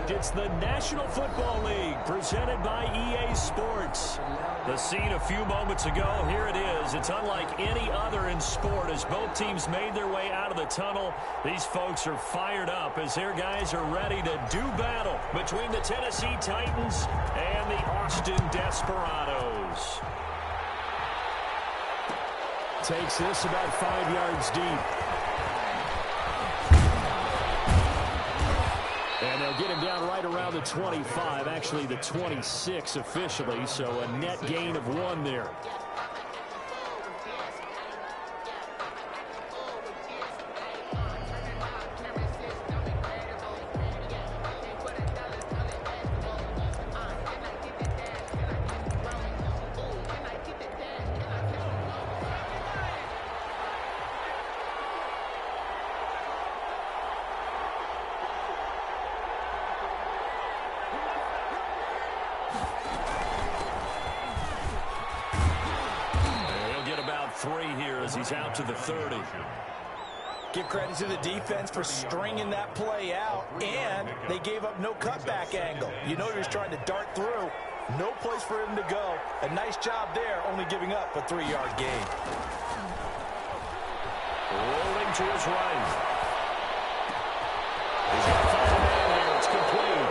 It's the National Football League presented by EA Sports. The scene a few moments ago, here it is. It's unlike any other in sport as both teams made their way out of the tunnel. These folks are fired up as their guys are ready to do battle between the Tennessee Titans and the Austin Desperados. Takes this about 5 yards deep. And they'll get him down right around the 25, actually the 26 officially, so a net gain of 1 there. He's out to the 30. Give credit to the defense for stringing that play out, and they gave up no cutback angle. You know he was trying to dart through. No place for him to go. A nice job there, only giving up a 3-yard gain. Rolling to his right. He's got to find a man here. It's complete.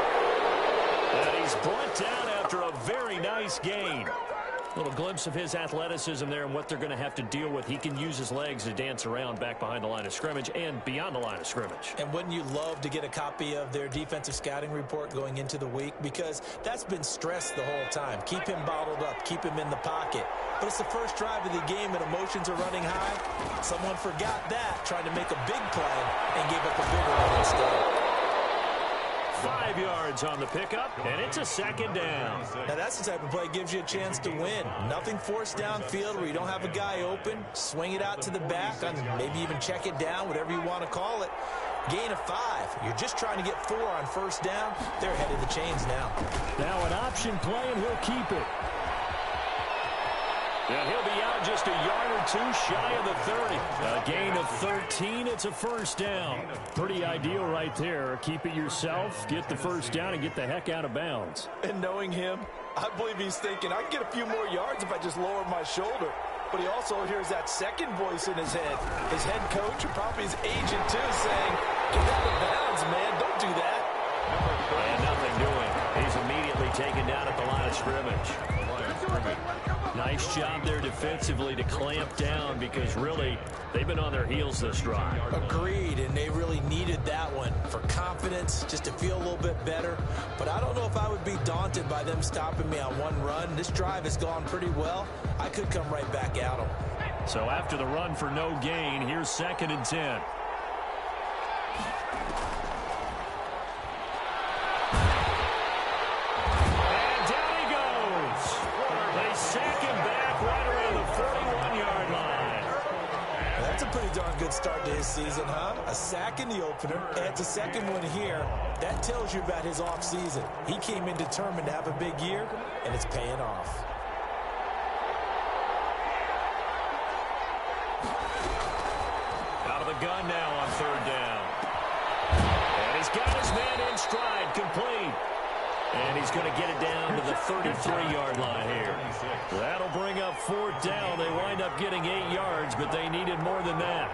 And he's brought down after a very nice gain. Little glimpse of his athleticism there and what they're going to have to deal with. He can use his legs to dance around back behind the line of scrimmage and beyond the line of scrimmage. And wouldn't you love to get a copy of their defensive scouting report going into the week? Because that's been stressed the whole time. Keep him bottled up. Keep him in the pocket. But it's the first drive of the game and emotions are running high. Someone forgot that, trying to make a big play and gave up a bigger one instead. 5 yards on the pickup, and it's a 2nd down. Now that's the type of play that gives you a chance to win. Nothing forced downfield where you don't have a guy open. Swing it out to the back, and maybe even check it down, whatever you want to call it. Gain of 5. You're just trying to get 4 on first down. They're ahead of the chains now. Now an option play, and he'll keep it. And he'll be out just a yard or 2 shy of the 30. A gain of 13. It's a 1st down. Pretty ideal right there. Keep it yourself, get the 1st down, and get the heck out of bounds. And knowing him, I believe he's thinking, I can get a few more yards if I just lower my shoulder. But he also hears that second voice in his head. His head coach, or probably his agent too, saying, get out of bounds, man. Don't do that. And nothing doing. He's immediately taken down at the line of scrimmage. Nice job there defensively to clamp down because really they've been on their heels this drive. Agreed, and they really needed that one for confidence, just to feel a little bit better. But I don't know if I would be daunted by them stopping me on one run. This drive has gone pretty well. I could come right back at them. So after the run for no gain, here's 2nd and 10. Good start to his season, huh? A sack in the opener, adds a second one here. That tells you about his offseason. He came in determined to have a big year, and it's paying off. Out of the gun now on 3rd down. And he's got his man in stride, complete. And he's going to get it down to the 33-yard line here. That'll bring up 4th down. They wind up getting 8 yards, but they needed more than that.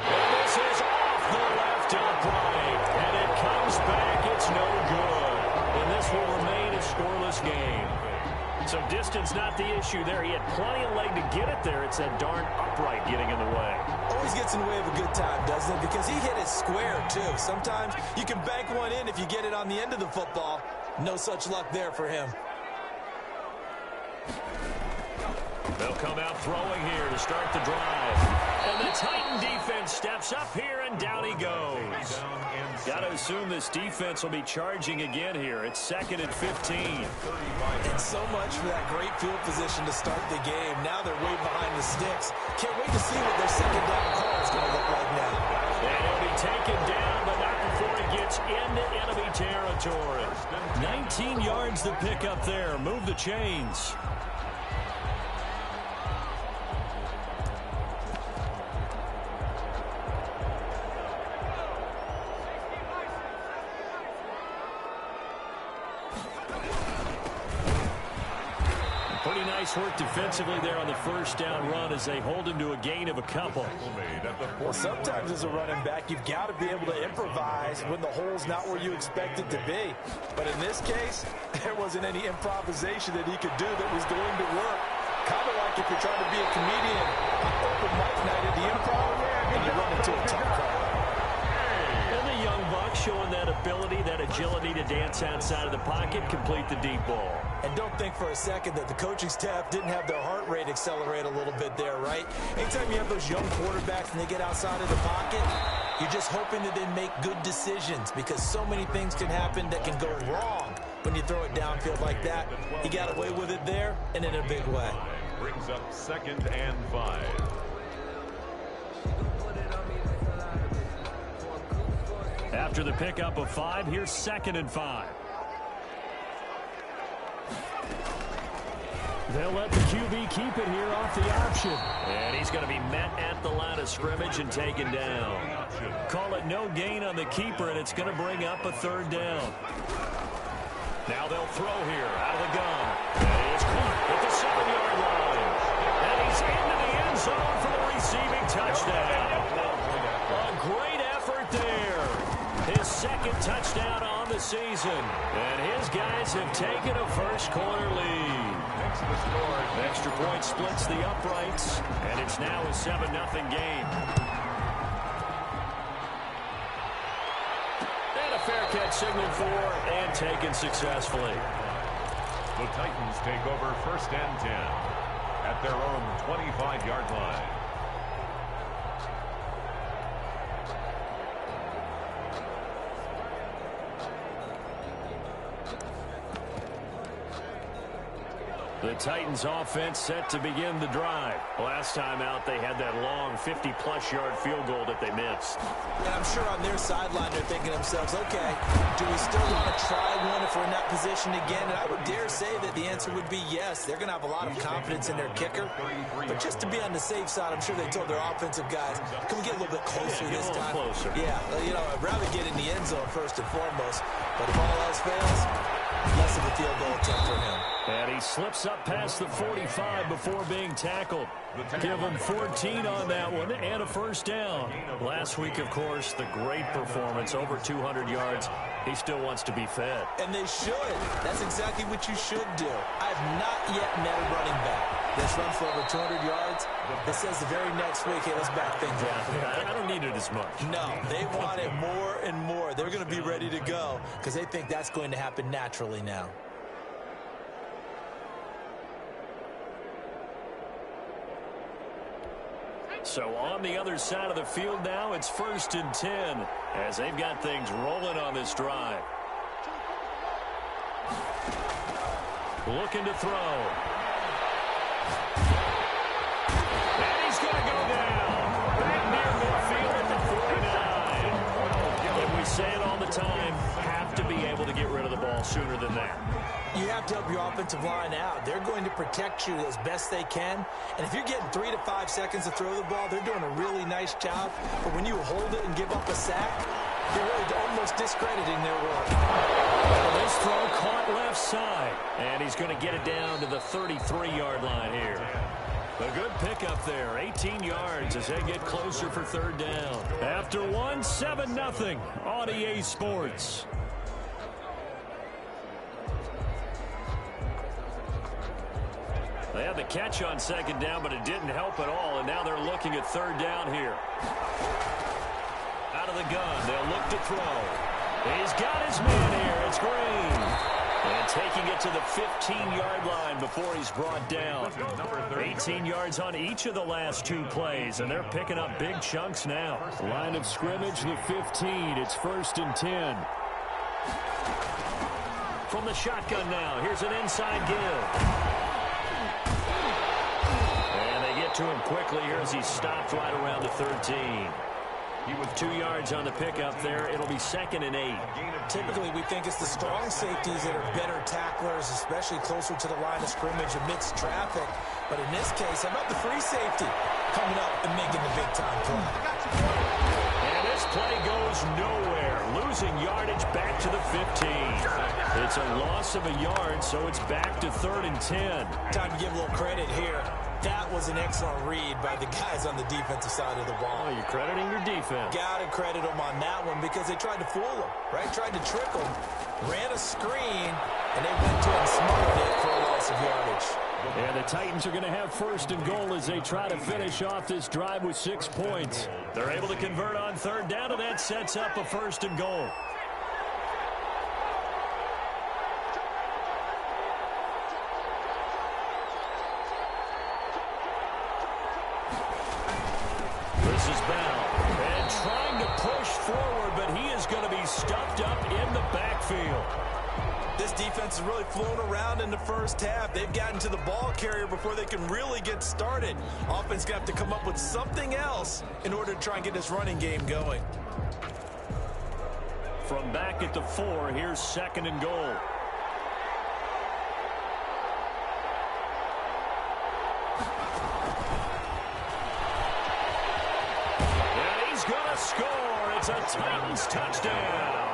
And this is off the left upright. And it comes back. It's no good. And this will remain a scoreless game. So distance not the issue there. He had plenty of leg to get it there. It's that darn upright getting in the way. Always gets in the way of a good time, doesn't it? Because he hit it square, too. Sometimes you can bank one in if you get it on the end of the football. No such luck there for him. They'll come out throwing here to start the drive. And the Titan defense steps up here, and down he goes. Got to assume this defense will be charging again here. It's 2nd and 15. And so much for that great field position to start the game. Now they're way behind the sticks. Can't wait to see what their 2nd down call is going to look like now. And he'll be taken down, but not before he gets into enemy territory. 19 yards to pick up there. Move the chains. Pretty nice work defensively there on the first down run as they hold him to a gain of a couple. Well, sometimes as a running back, you've got to be able to improvise when the hole's not where you expect it to be. But in this case, there wasn't any improvisation that he could do that was going to work. Kind of like if you're trying to be a comedian, open mic night at the improv, and you run into a tough crowd. And the young buck showing that ability, that agility to dance outside of the pocket, complete the deep ball. And don't think for a second that the coaching staff didn't have their heart rate accelerate a little bit there, right? Anytime you have those young quarterbacks and they get outside of the pocket, you're just hoping that they make good decisions because so many things can happen that can go wrong when you throw it downfield like that. He got away with it there and in a big way. Brings up 2nd and 5. After the pickup of 5, here's 2nd and 5. They'll let the QB keep it here off the option. And he's going to be met at the line of scrimmage and taken down. Call it no gain on the keeper, and it's going to bring up a 3rd down. Now they'll throw here out of the gun. And it's caught at the 7-yard line. And he's into the end zone for the receiving touchdown. A great effort there. His 2nd touchdown on the season. And his guys have taken a first-quarter lead. Extra point splits the uprights, and it's now a 7-0 game. And a fair catch signaled for and taken successfully. The Titans take over 1st and 10 at their own 25-yard line. The Titans offense set to begin the drive. Last time out, they had that long 50-plus yard field goal that they missed. And I'm sure on their sideline they're thinking to themselves, okay, do we still want to try one if we're in that position again? And I would dare say that the answer would be yes. They're going to have a lot of confidence in their kicker. But just to be on the safe side, I'm sure they told their offensive guys, can we get a little bit closer this time? Closer. Yeah, you know, I'd rather get in the end zone first and foremost. But if all else fails, less of a field goal attempt for him. And he slips up past the 45 before being tackled. Give him 14 on that one and a first down. Last week, of course, the great performance, over 200 yards. He still wants to be fed. And they should. That's exactly what you should do. I've not yet met a running back that's run for over 200 yards that says the very next week, hey, let's back things up. I don't need it as much. No, they want it more and more. They're going to be ready to go because they think that's going to happen naturally now. So on the other side of the field now, it's 1st and 10 as they've got things rolling on this drive. Looking to throw. And he's going to go down. Back near midfield at the 49. And we say it all the time, have to be able to get rid of the ball sooner than that. You have to help your offensive line out. They're going to protect you as best they can. And if you're getting 3 to 5 seconds to throw the ball, they're doing a really nice job. But when you hold it and give up a sack, you're really almost discrediting their work. Well, this throw caught left side. And he's going to get it down to the 33-yard line here. A good pickup there, 18 yards as they get closer for 3rd down. After one, 7-0 on EA Sports. They had the catch on 2nd down, but it didn't help at all, and now they're looking at 3rd down here. Out of the gun, they'll look to throw. He's got his man here. It's Green. And taking it to the 15-yard line before he's brought down. 18 yards on each of the last 2 plays, and they're picking up big chunks now. Line of scrimmage, the 15. It's 1st and 10. From the shotgun now, here's an inside give. To him quickly here as he stopped right around the 13. He was 2 yards on the pickup there. It'll be 2nd and 8. Typically, we think it's the strong safeties that are better tacklers, especially closer to the line of scrimmage amidst traffic. But in this case, how about the free safety coming up and making the big-time play? And this play goes nowhere. losing yardage back to the 15. It's a loss of a yard, so it's back to 3rd and 10. Time to give a little credit here. That was an excellent read by the guys on the defensive side of the ball. Oh, you're crediting your defense. Got to credit them on that one because they tried to fool them, right? Tried to trick them, ran a screen, and they went to it and smothered it for a loss of yardage. And the Titans are going to have 1st and goal as they try to finish off this drive with 6 points. They're able to convert on 3rd down, and that sets up a 1st and goal. This is Bell, and trying to push forward, but he is going to be stuffed up in the backfield. This defense has really flown around in the first half. They've gotten to the ball carrier before they can really get started. Offense going to have to come up with something else in order to try and get this running game going. From back at the 4, here's 2nd and goal. And he's going to score. It's a Titans touchdown.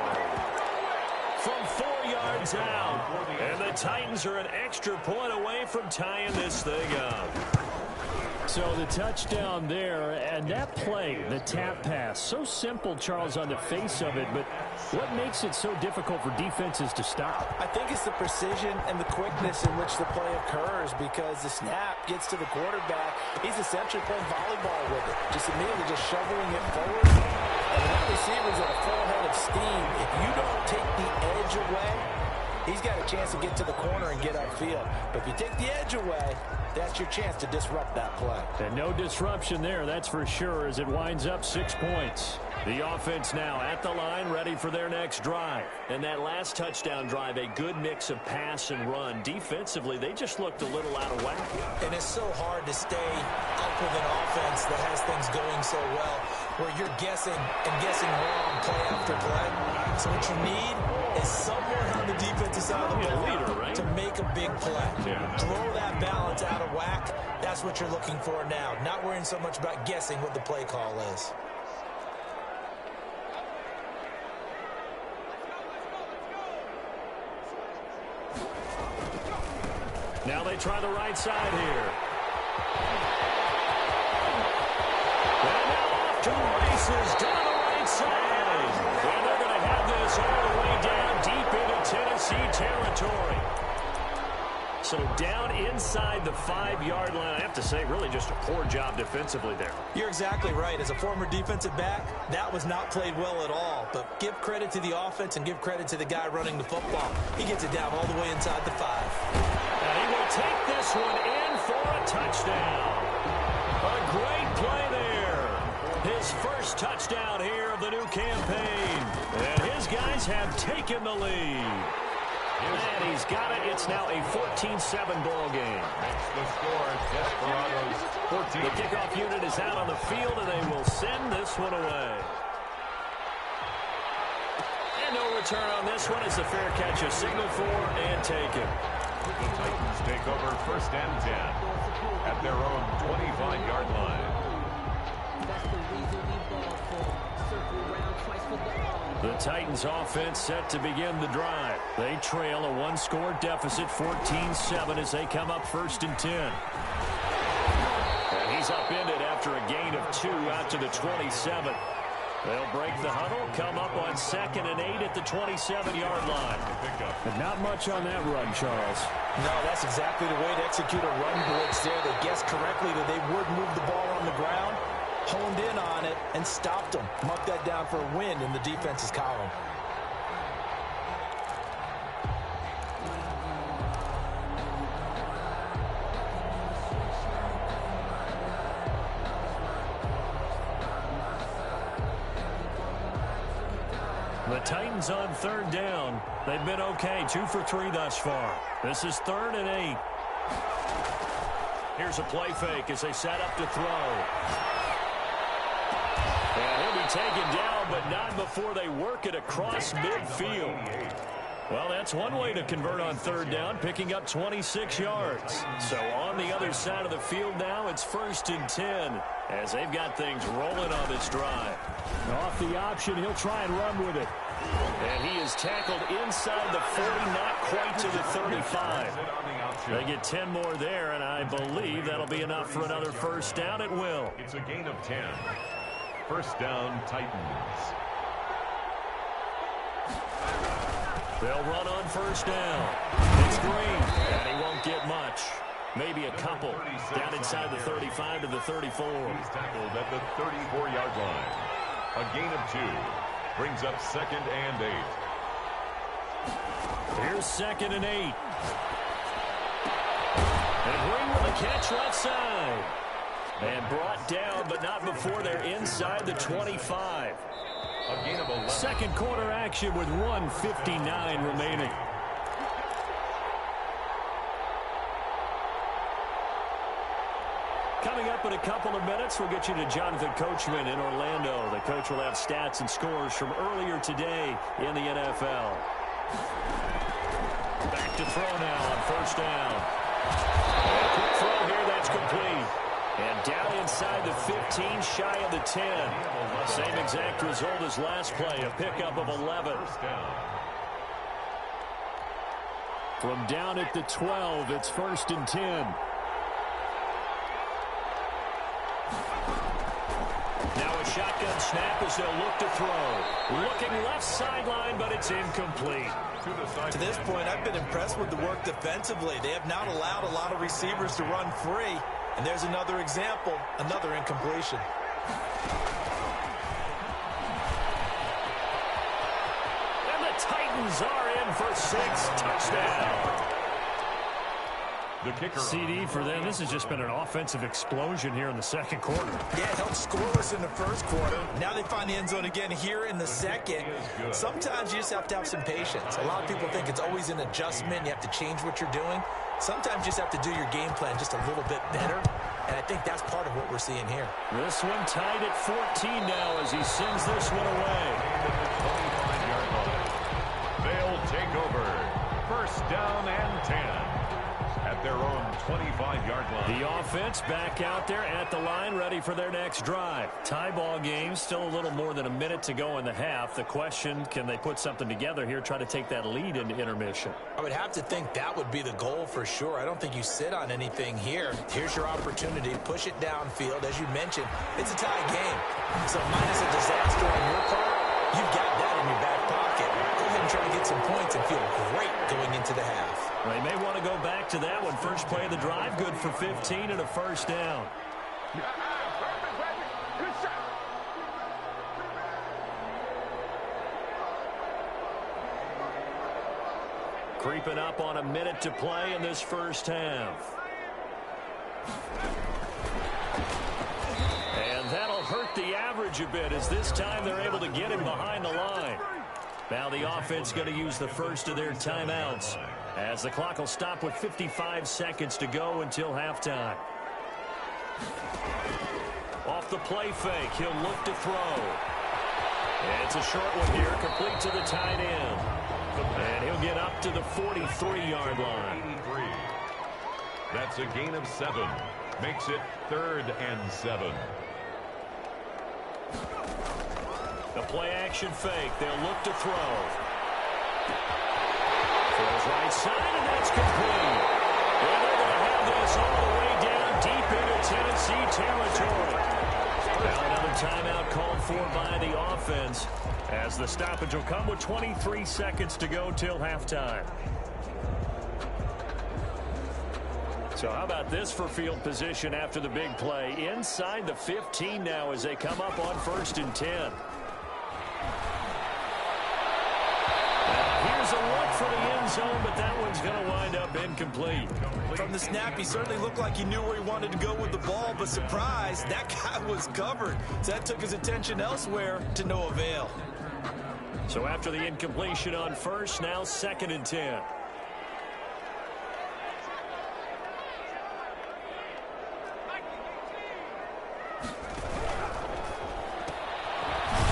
From 4 yards out. And the Titans are an extra point away from tying this thing up. So the touchdown there, and that play, the tap pass, so simple, Charles, on the face of it, but what makes it so difficult for defenses to stop? I think it's the precision and the quickness in which the play occurs because the snap gets to the quarterback. He's essentially playing volleyball with it, just immediately just shoveling it forward. And that receiver's at a full head of steam. If you don't take the edge away, he's got a chance to get to the corner and get upfield. But if you take the edge away, that's your chance to disrupt that play. And no disruption there, that's for sure, as it winds up 6 points. The offense now at the line, ready for their next drive. And that last touchdown drive, a good mix of pass and run. Defensively, they just looked a little out of whack. And it's so hard to stay up with an offense that has things going so well, where you're guessing and guessing wrong play after play. So what you need is someone on the defensive side of the ball leader, right? to make a big play. Yeah. Throw that balance out of whack. That's what you're looking for now. Not worrying so much about guessing what the play call is. Now they try the right side here. And now off to the races down the right side. And they're going to have this all the way down deep into Tennessee territory. So down inside the 5-yard line. I have to say, really just a poor job defensively there. You're exactly right. As a former defensive back, that was not played well at all. But give credit to the offense and give credit to the guy running the football. He gets it down all the way inside the 5. And he will take this one in for a touchdown. A great play there. His first touchdown here of the new campaign. And his guys have taken the lead. And he's got it. It's now a 14-7 ball game. That's the score. Desperados 14. The kickoff unit is out on the field, and they will send this one away. And no return on this one. It's a fair catch, a signal for, and taken. The Titans take over 1st and 10 at their own 25-yard line. The Titans offense set to begin the drive. They trail a 1-score deficit, 14-7, as they come up 1st and 10. And he's upended after a gain of 2 out to the 27. They'll break the huddle, come up on 2nd and 8 at the 27-yard line. But not much on that run, Charles. No, that's exactly the way to execute a run blitz there. They guessed correctly that they would move the ball on the ground, honed in on it, and stopped them. Marked that down for a win in the defense's column. The Titans on 3rd down. They've been okay, 2 for 3 thus far. This is 3rd and 8. Here's a play fake as they set up to throw. And he'll be taken down, but not before they work it across midfield. Well, that's one way to convert on third down, picking up 26 yards. So on the other side of the field now, it's 1st and 10 as they've got things rolling on this drive. Off the option, he'll try and run with it. And he is tackled inside the 40, not quite to the 35. They get 10 more there, and I believe that'll be enough for another first down. It will. It's a gain of 10. First down, Titans. They'll run on first down. It's Green, and he won't get much. Maybe a couple. Down inside the 35 to the 34. He's tackled at the 34-yard line. A gain of 2. Brings up 2nd and 8. Here's 2nd and 8. And Green with a catch left side. And brought down, but not before they're inside the 25. A gain of 11. Second quarter action with 1:59 remaining. Coming up in a couple of minutes, we'll get you to Jonathan Coachman in Orlando. The coach will have stats and scores from earlier today in the NFL. Back to throw now on first down. And a quick throw here, that's complete. And down inside the 15, shy of the 10. Same exact result as last play, a pickup of 11. From down at the 12, it's 1st and 10. Now a shotgun snap as they'll look to throw. Looking left sideline, but it's incomplete. To this point, I've been impressed with the work defensively. They have not allowed a lot of receivers to run free. And there's another example, another incompletion. And the Titans are in for 6. Touchdown. The kicker. CD for them. This has just been an offensive explosion here in the second quarter. Yeah, it helped scoreless in the first quarter. Now they find the end zone again here in the second. Sometimes you just have to have some patience. A lot of people think it's always an adjustment. You have to change what you're doing. Sometimes you just have to do your game plan just a little bit better. And I think that's part of what we're seeing here. This one tied at 14 now as he sends this one away. 25-yard line. They'll take over. First down and 10. At their own 25-yard line. The offense back out there at the line, ready for their next drive. Tie ball game, still a little more than a minute to go in the half. The question, can they put something together here, try to take that lead into intermission? I would have to think that would be the goal for sure. I don't think you sit on anything here. Here's your opportunity. Push it downfield. As you mentioned, it's a tie game. So minus a disaster on your part, you've got that in your back pocket. Go ahead and try to get some points and feel great going into the half. They may want to go back to that one. First play of the drive, good for 15 and a first down. Creeping up on a minute to play in this first half. And that'll hurt the average a bit as this time they're able to get him behind the line. Now the offense going to use the first of their timeouts as the clock will stop with 55 seconds to go until halftime. Off the play fake, he'll look to throw. And it's a short one here, complete to the tight end. And he'll get up to the 43-yard line. 83. That's a gain of 7. Makes it 3rd and 7. The play action fake. They'll look to throw. Throws right side, and that's complete. And they're going to have this all the way down deep into Tennessee territory. Now another timeout called for by the offense as the stoppage will come with 23 seconds to go till halftime. So how about this for field position after the big play? Inside the 15 now as they come up on 1st and 10. Here's a look for the end zone, but that one's going to wind up incomplete. From the snap, he certainly looked like he knew where he wanted to go with the ball, but surprise, that guy was covered. So that took his attention elsewhere to no avail. So after the incompletion on first, now 2nd and 10.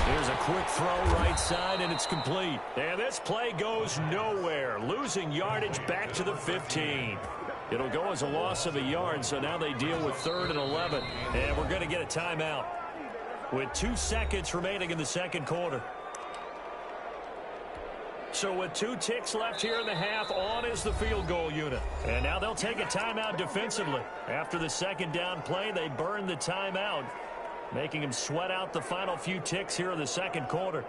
Here's a quick throw right side, and it's complete. And this play goes nowhere, losing yardage back to the 15. It'll go as a loss of a yard, so now they deal with 3rd and 11. And we're going to get a timeout with 2 seconds remaining in the second quarter. So with 2 ticks left here in the half, on is the field goal unit. And now they'll take a timeout defensively. After the second down play, they burn the timeout, making him sweat out the final few ticks here in the second quarter.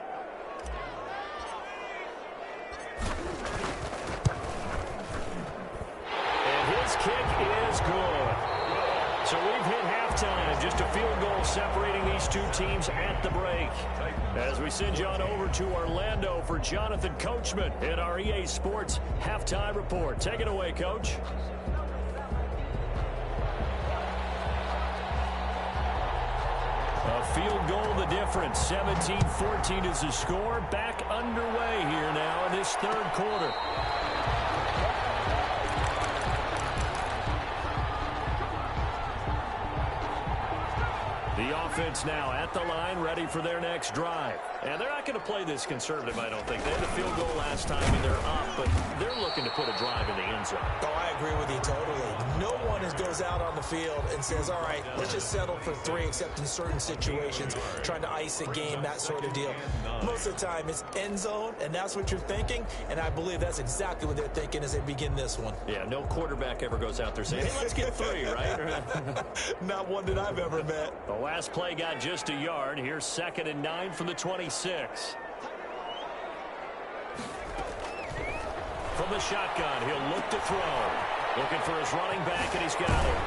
And his kick is good. So we've hit halftime. Just a field goal separating these 2 teams at the break. As we send you on over to Orlando for Jonathan Coachman in our EA Sports Halftime Report. Take it away, Coach. A field goal the difference. 17-14 is the score. Back underway here now in this third quarter. The offense now at the line, ready for their next drive. And they're not going to play this conservative, I don't think. They had the field goal last time, and they're up, but they're looking to put a drive in the end zone. Oh, I agree with you totally. No one goes out on the field and says, all right, let's just settle for 3, except in certain situations, trying to ice a game, that sort of deal. Most of the time, it's end zone, and that's what you're thinking, and I believe that's exactly what they're thinking as they begin this one. Yeah, no quarterback ever goes out there saying, hey, let's get 3, right? Not one that I've ever met. The last play got just a yard. Here's 2nd and 9 from the 26. From the shotgun, he'll look to throw. Looking for his running back, and he's got it.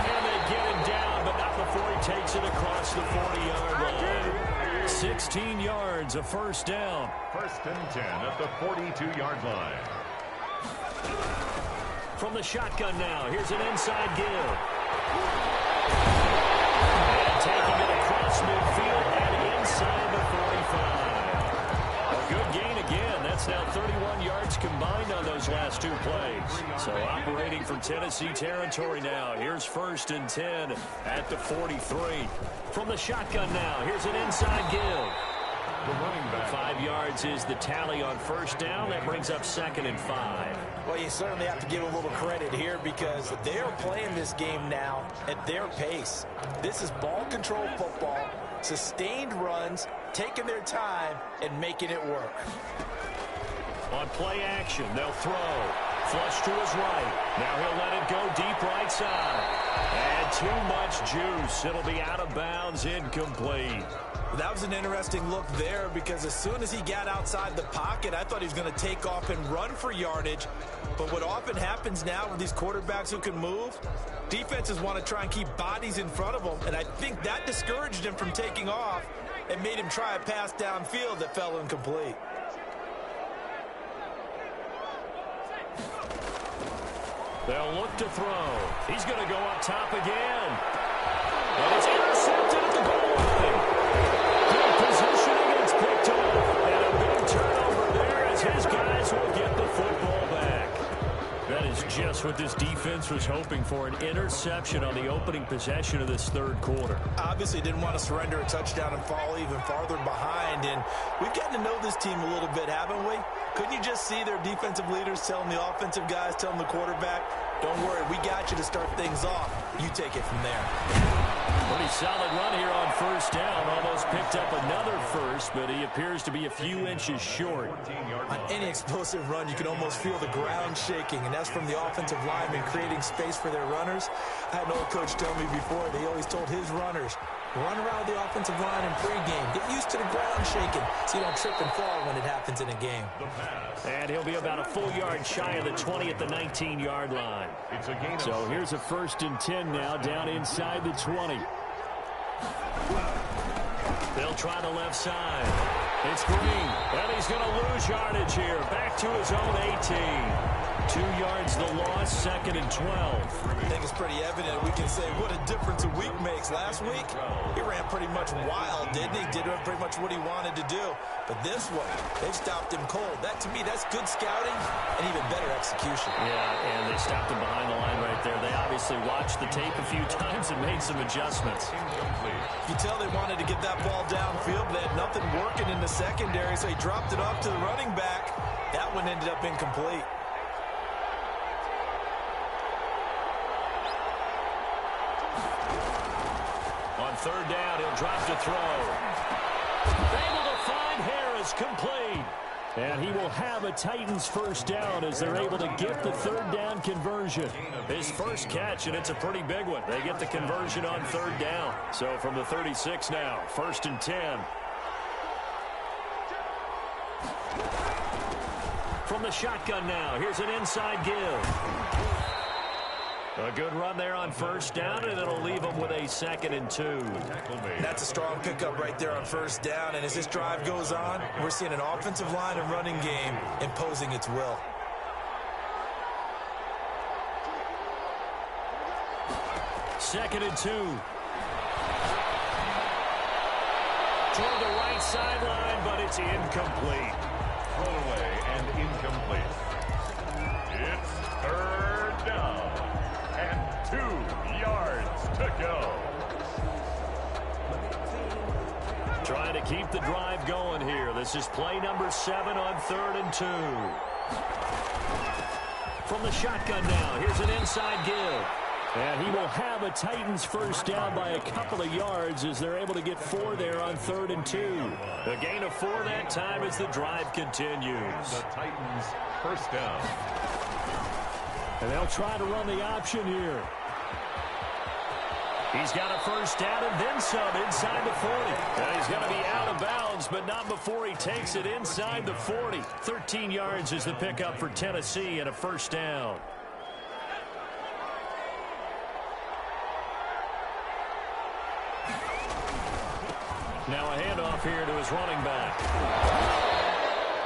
And they get him down, but not before he takes it across the 40-yard line. 16 yards, a first down. 1st and 10 at the 42-yard line. From the shotgun now, here's an inside give. And taking it across midfield and inside the 45. A good gain again. That's now 31 yards combined on those last 2 plays. So operating for Tennessee territory now. Here's 1st and 10 at the 43. From the shotgun now, here's an inside give. The running back. 5 yards is the tally on first down. That brings up 2nd and 5. Well, you certainly have to give a little credit here because they are playing this game now at their pace. This is ball control football, sustained runs, taking their time, and making it work. On play action, they'll throw. Flush to his right. Now he'll let it go deep right side. And too much juice. It'll be out of bounds, incomplete. That was an interesting look there because as soon as he got outside the pocket, I thought he was going to take off and run for yardage. But what often happens now with these quarterbacks who can move, defenses want to try and keep bodies in front of them, and I think that discouraged him from taking off and made him try a pass downfield that fell incomplete. They'll look to throw. He's going to go up top again. And it's intercepted at the goal line. Good positioning, and it's picked off. And a big turnover there as his guys will get the football back. That is just what this defense was hoping for, an interception on the opening possession of this third quarter. Obviously didn't want to surrender a touchdown and fall even farther behind. And we've gotten to know this team a little bit, haven't we? Couldn't you just see their defensive leaders telling the offensive guys, telling the quarterback, don't worry, we got you to start things off. You take it from there. Pretty solid run here on first down. Almost picked up another first, but he appears to be a few inches short. On any explosive run, you can almost feel the ground shaking, and that's from the offensive linemen creating space for their runners. I had an old coach tell me before, they always told his runners, run around the offensive line in pregame. Get used to the ground shaking so you don't trip and fall when it happens in a game. And he'll be about a full yard shy of the 20 at the 19-yard line. So here's a 1st and 10 now down inside the 20. They'll try the left side. It's Green. And he's going to lose yardage here. Back to his own 18. 2 yards the loss, 2nd and 12. I think it's pretty evident. We can say what a difference a week makes. Last week, he ran pretty much wild, didn't he? Did pretty much what he wanted to do. But this one, they've stopped him cold. That, to me, that's good scouting and even better execution. Yeah, and they stopped him behind the line right there. They obviously watched the tape a few times and made some adjustments. You tell they wanted to get that ball downfield, but they had nothing working in the secondary, so he dropped it off to the running back. That one ended up incomplete. On third down, he'll drop to throw. Able to find Harris, complete. And he will have a Titans first down as they're able to get the third down conversion. His first catch, and it's a pretty big one. They get the conversion on third down. So from the 36 now, 1st and 10. From the shotgun now, here's an inside give. A good run there on first down, and it'll leave them with a 2nd and 2. That's a strong pickup right there on first down, and as this drive goes on, we're seeing an offensive line and running game imposing its will. Second and 2. Toward the right sideline, but it's incomplete. Throwaway and incomplete. It's third down and 2 yards to go. Trying to keep the drive going here. This is play number 7 on 3rd and 2. From the shotgun now, here's an inside give. And he will have a Titans first down by a couple of yards as they're able to get 4 there on 3rd and 2. A gain of 4 that time as the drive continues. The Titans first down. And they'll try to run the option here. He's got a first down and then some inside the 40. And he's going to be out of bounds, but not before he takes it inside the 40. 13 yards is the pickup for Tennessee and a first down. Now a handoff here to his running back.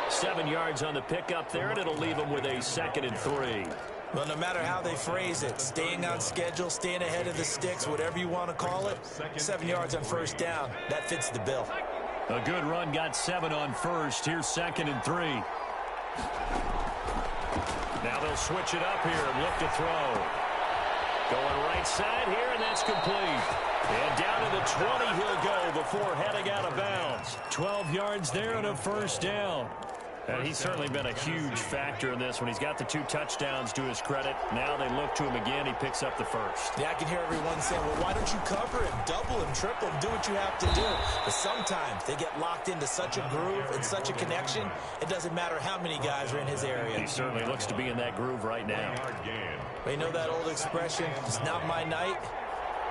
7 yards on the pickup there, and it'll leave him with a 2nd and 3. Well, no matter how they phrase it, staying on schedule, staying ahead of the sticks, whatever you want to call it, 7 yards on first down, that fits the bill. A good run, got 7 on first. Here's 2nd and 3. Now they'll switch it up here and look to throw. Going right side here, and that's complete. And down to the 20 he'll go before heading out of bounds. 12 yards there and a first down. And he's certainly been a huge factor in this when he's got the 2 touchdowns to his credit. Now they look to him again. He picks up the first. Yeah, I can hear everyone saying, well, why don't you cover him, double him, triple him, do what you have to do. But sometimes they get locked into such a groove and such a connection, it doesn't matter how many guys are in his area. He certainly looks to be in that groove right now. They know that old expression, it's not my night.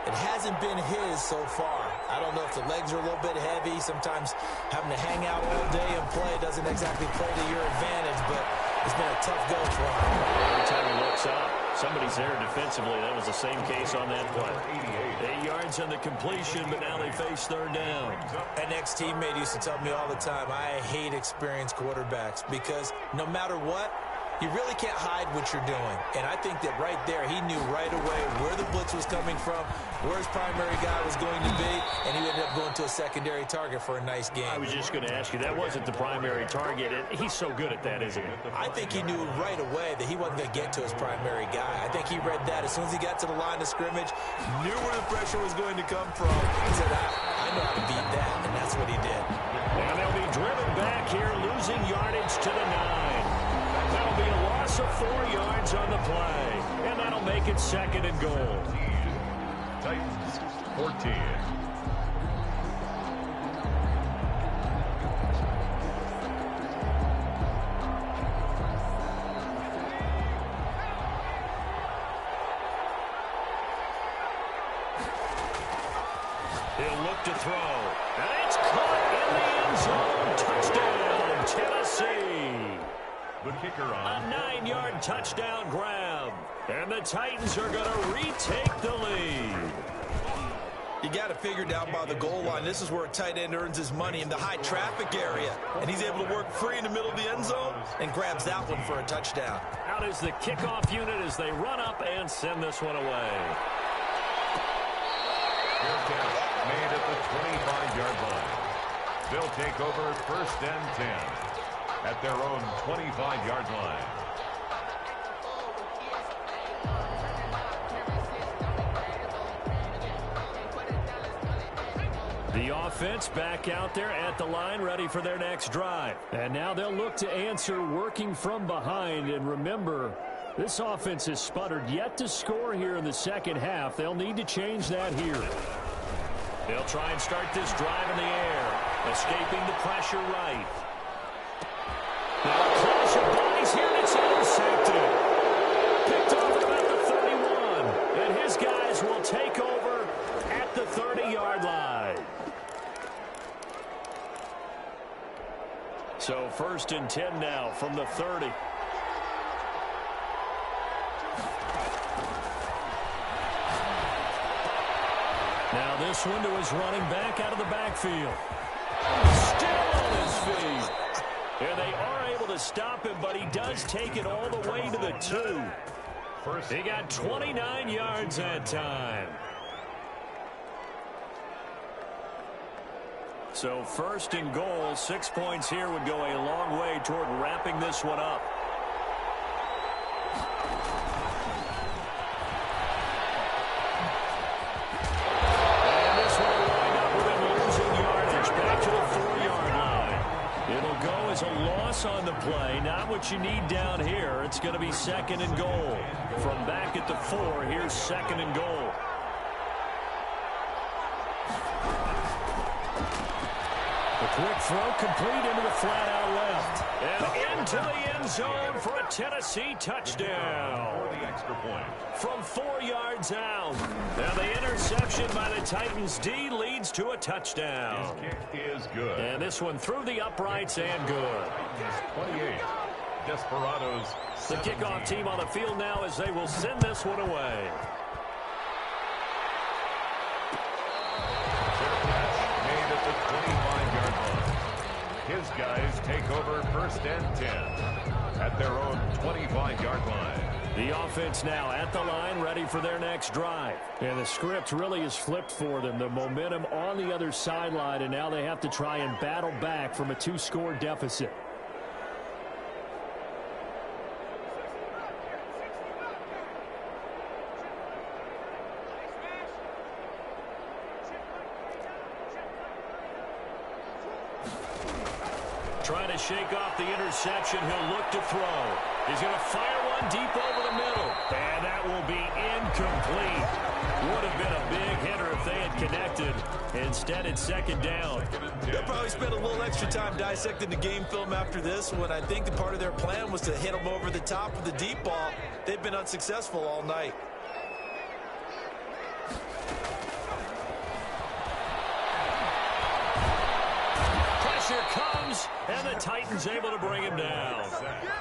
It hasn't been his so far. I don't know if the legs are a little bit heavy. Sometimes having to hang out all day and play doesn't exactly play to your advantage, but it's been a tough go for him. Every time he looks up, somebody's there defensively. That was the same case on that play. 8 yards on the completion, but now they face third down. An ex-teammate used to tell me all the time, I hate experienced quarterbacks because no matter what, you really can't hide what you're doing. And I think that right there, he knew right away where the blitz was coming from, where his primary guy was going to be, and he ended up going to a secondary target for a nice game. I was just going to ask you, that wasn't the primary target. He's so good at that, isn't he? I think he knew right away that he wasn't going to get to his primary guy. I think he read that as soon as he got to the line of scrimmage, knew where the pressure was going to come from, and said, I know how to beat that, and that's what he did. And they'll be driven back here, losing yardage to the 9. That'll be a loss of 4 yards on the play. And that'll make it 2nd and goal. Titans 14. He'll look to throw. And it's caught in the end zone. Touchdown, Tennessee. The kicker on. A 9-yard touchdown grab. And the Titans are going to retake the lead. You got to figure down by the goal line. This is where a tight end earns his money in the high traffic area. And he's able to work free in the middle of the end zone and grabs that one for a touchdown. Out is the kickoff unit as they run up and send this one away. Fair catch made at the 25-yard line. They'll take over 1st and 10 at their own 25-yard line. The offense back out there at the line, ready for their next drive. And now they'll look to answer working from behind. And remember, this offense has sputtered yet to score here in the second half. They'll need to change that here. They'll try and start this drive in the air, escaping the pressure right. Now a clash of bodies here, and it's intercepted. Picked off about the 31, and his guys will take over at the 30-yard line. So 1st and 10 now from the 30. Now this one to his running back out of the backfield. Still on his feet. And they are able to stop him, but he does take it all the way to the 2. He got 29 yards that time. So 1st and goal, 6 points here would go a long way toward wrapping this one up. And this one will wind up with him losing yardage back to the 4-yard line. It'll go as a loss on the play. Not what you need down here. It's going to be 2nd and goal. From back at the 4, here's 2nd and goal. The quick throw complete into the flat out left. And into the end zone for a Tennessee touchdown. For the extra point. From 4 yards out. Now the interception by the Titans D leads to a touchdown. His kick is good. And this one through the uprights and good. 28. Desperados. The kickoff team on the field now as they will send this one away. Made at the 25-yard line. His guys take over 1st and 10 at their own 25-yard line. The offense now at the line, ready for their next drive. And the script really is flipped for them. The momentum on the other sideline, and now they have to try and battle back from a 2-score deficit. Trying to shake off the interception. He'll look to throw. He's going to fire one deep over the middle. And that will be incomplete. Would have been a big hitter if they had connected. Instead, it's 2nd down. They'll probably spend a little extra time dissecting the game film after this when I think the part of their plan was to hit them over the top with the deep ball. They've been unsuccessful all night. Pressure comes, and the Titans able to bring him down.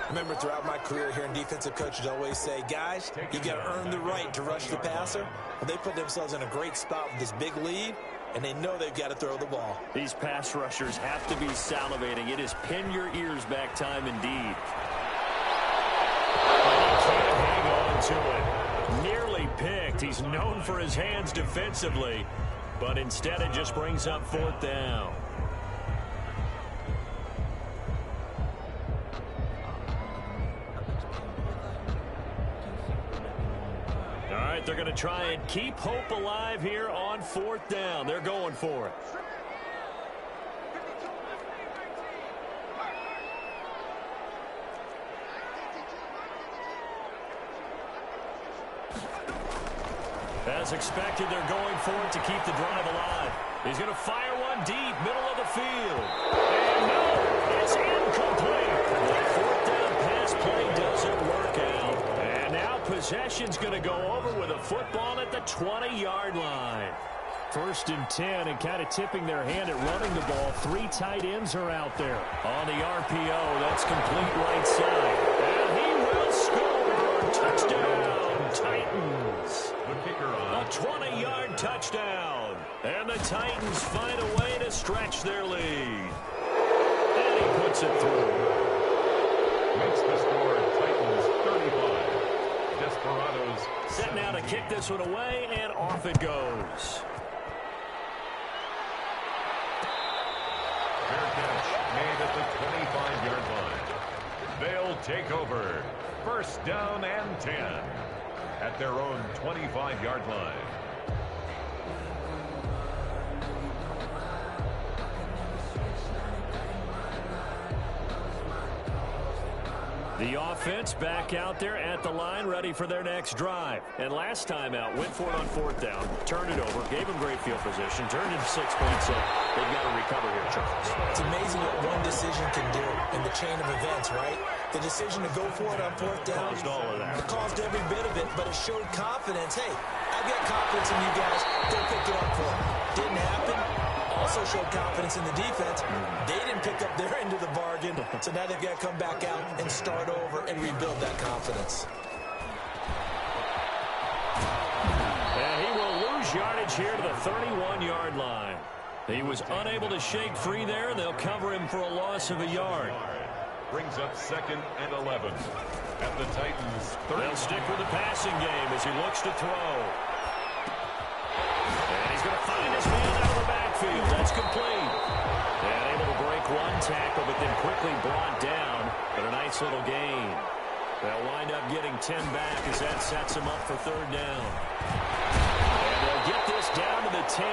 Remember, throughout my career here in defensive coaches always say, guys, you got to earn the right to rush the passer. Well, they put themselves in a great spot with this big lead, and they know they've got to throw the ball. These pass rushers have to be salivating. It is pin your ears back time indeed. And he can't hang on to it. Nearly picked. He's known for his hands defensively, but instead it just brings up 4th down. They're going to try and keep hope alive here on 4th down. They're going for it. As expected, they're going for it to keep the drive alive. He's going to fire one deep, middle of the field. And no, it's incomplete. The 4th down pass play doesn't work out. And now possession's going to go over with a football at the 20-yard line. 1st and 10, and kind of tipping their hand at running the ball. 3 tight ends are out there. On the RPO, that's complete right side. And he will score. Touchdown, Titans. The kicker on. A 20-yard touchdown. And the Titans find a way to stretch their lead. And he puts it through. Makes the score Titans 35. Desperados. Set now to kick this one away, and off it goes. Fair catch made at the 25-yard line. They'll take over 1st down and 10 at their own 25-yard line. The offense back out there at the line, ready for their next drive. And last time out, went for it on 4th down, turned it over, gave them great field position, turned into 6 points. So they've got to recover here, Charles. It's amazing what one decision can do in the chain of events, right? The decision to go for it on 4th down. Caused all of that. It caused every bit of it, but it showed confidence. Hey, I've got confidence in you guys. Go pick it up for them. Didn't happen. Also showed confidence in the defense. They didn't pick up their end of the bargain, so now they've got to come back out and start over and rebuild that confidence. And he will lose yardage here to the 31-yard line. He was unable to shake free there. They'll cover him for a loss of a yard. Brings up 2nd and 11 at the Titans. They'll stick with the passing game as he looks to throw. And he's going to find his man out of the backfield. That's complete. And able to break one tackle, but then quickly brought down. But a nice little gain. They'll wind up getting 10 back as that sets him up for 3rd down. And they'll get this down to the 10.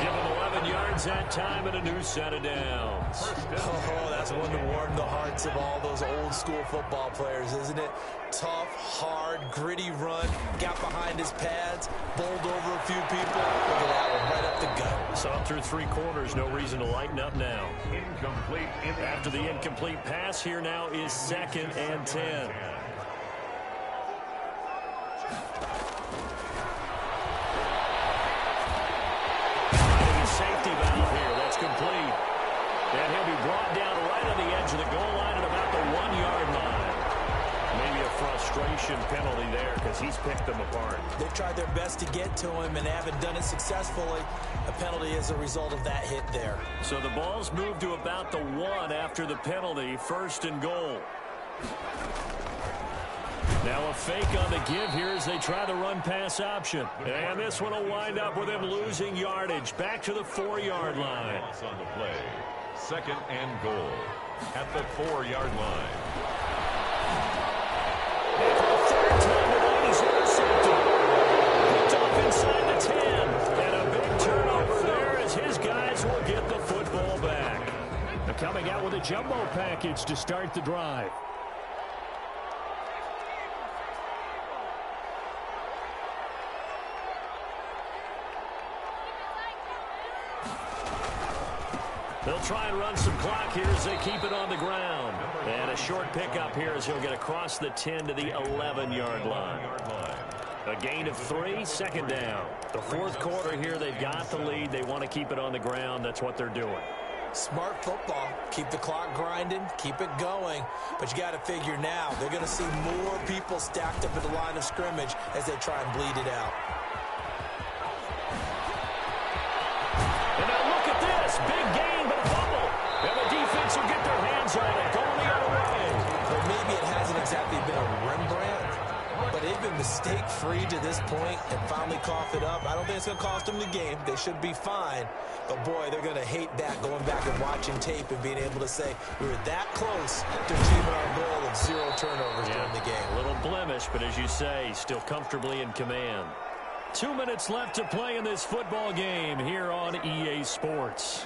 Give him 11 yards that time and a new set of downs. Oh, that's one to warm the hearts of all those old school football players, isn't it? Tough, hard, gritty run. Got behind his pads, bowled over a few people. Look at that one, right up the gut. So up through 3 quarters, no reason to lighten up now. Incomplete. After the incomplete pass, here now is 2nd and 10. Safety valve here. That's complete. And he'll be brought down right on the edge of the goal line at about the 1-yard line. Maybe a frustration penalty there because he's picked them apart. They've tried their best to get to him and haven't done it successfully. A penalty is a result of that hit there. So the ball's moved to about the 1 after the penalty. 1st and goal. Now a fake on the give here as they try the run-pass option. And this one will wind up with him losing yardage. Back to the 4-yard line. On the play. 2nd and goal at the 4-yard line. And for the 3rd time tonight, he's intercepted. Picked off inside the 10. And a big turnover there as his guys will get the football back. They're coming out with a jumbo package to start the drive. They'll try and run some clock here as they keep it on the ground. And a short pickup here as he'll get across the 10 to the 11-yard line. A gain of 3, 2nd down. The 4th quarter here, they've got the lead. They want to keep it on the ground. That's what they're doing. Smart football. Keep the clock grinding. Keep it going. But you got to figure now, they're going to see more people stacked up at the line of scrimmage as they try and bleed it out. And now look at this. Big gain, but a fumble. And the defense will get their hands on it. Going the other way. Well, maybe it hasn't exactly been a Rembrandt, but they've been mistake-free to this point and finally cough it up. I don't think it's going to cost them the game. They should be fine. But, boy, they're going to hate that, going back and watching tape and being able to say we were that close to achieving our goal of 0 turnovers during the game. A little blemish, but as you say, still comfortably in command. 2 minutes left to play in this football game here on EA Sports.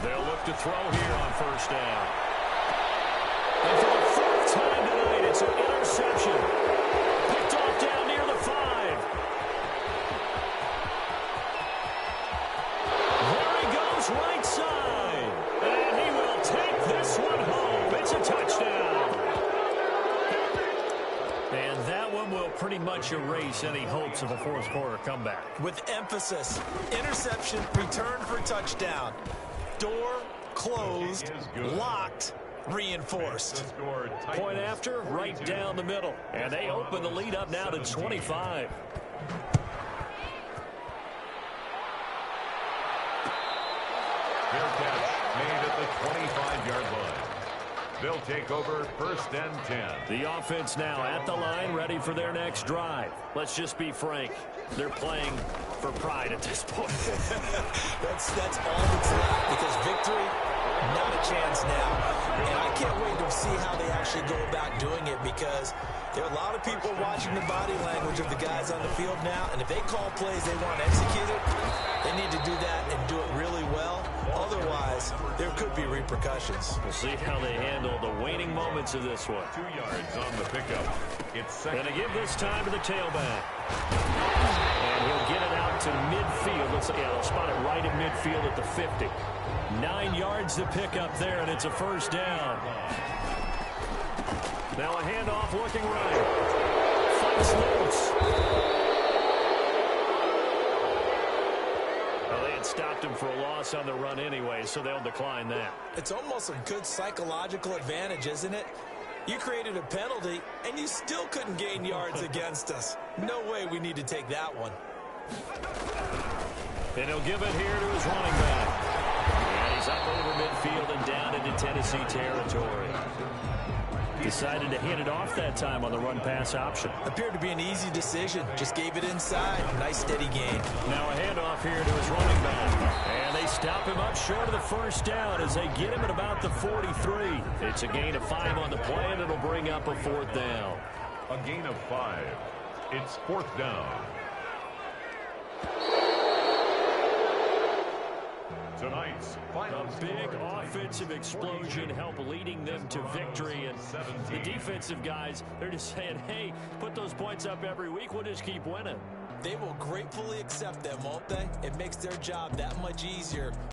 They'll look to throw here on 1st down. And for the 4th time tonight, it's an interception. Picked off down near the 5. There he goes, right side. And he will take this one home. It's a touchdown. And that one will pretty much erase any hopes of a 4th quarter comeback. With emphasis, interception, return for touchdown. Door closed, locked, reinforced. Point after, right down the middle. And they open the lead up now to 25. Fair catch made at the 25-yard line. They'll take over 1st and 10. The offense now at the line, ready for their next drive. Let's just be frank. They're playing for pride at this point. That's all that's left, because victory Not a chance now. And I can't wait to see how they actually go about doing it, because there are a lot of people watching the body language of the guys on the field now, and if they call plays they want executed, they need to do that and do it really well. Otherwise, there could be repercussions. We'll see how they handle the waning moments of this one. 2 yards on the pickup. It's second. Going to give this time to the tailback. And he'll get it out to midfield. Let's say, yeah, they'll spot it right at midfield at the 50. 9 yards to pick up there, and it's a first down. Now a handoff looking right. Fights loose. Well, they had stopped him for a loss on the run anyway, so they'll decline that. It's almost a good psychological advantage, isn't it? You created a penalty, and you still couldn't gain yards against us. No way we need to take that one. And he'll give it here to his running back. And he's up over midfield and down into Tennessee territory. Decided to hit it off that time on the run-pass option. Appeared to be an easy decision. Just gave it inside. Nice steady gain. Now a handoff here to his running back. And they stop him up short of the first down as they get him at about the 43. It's a gain of 5 on the play, and it'll bring up a 4th down. A gain of 5. It's 4th down. Tonight's final a big offensive explosion helped leading them to victory, and the defensive guys, they're just saying, hey, put those points up every week, we'll just keep winning. They will gratefully accept them, won't they? It makes their job that much easier.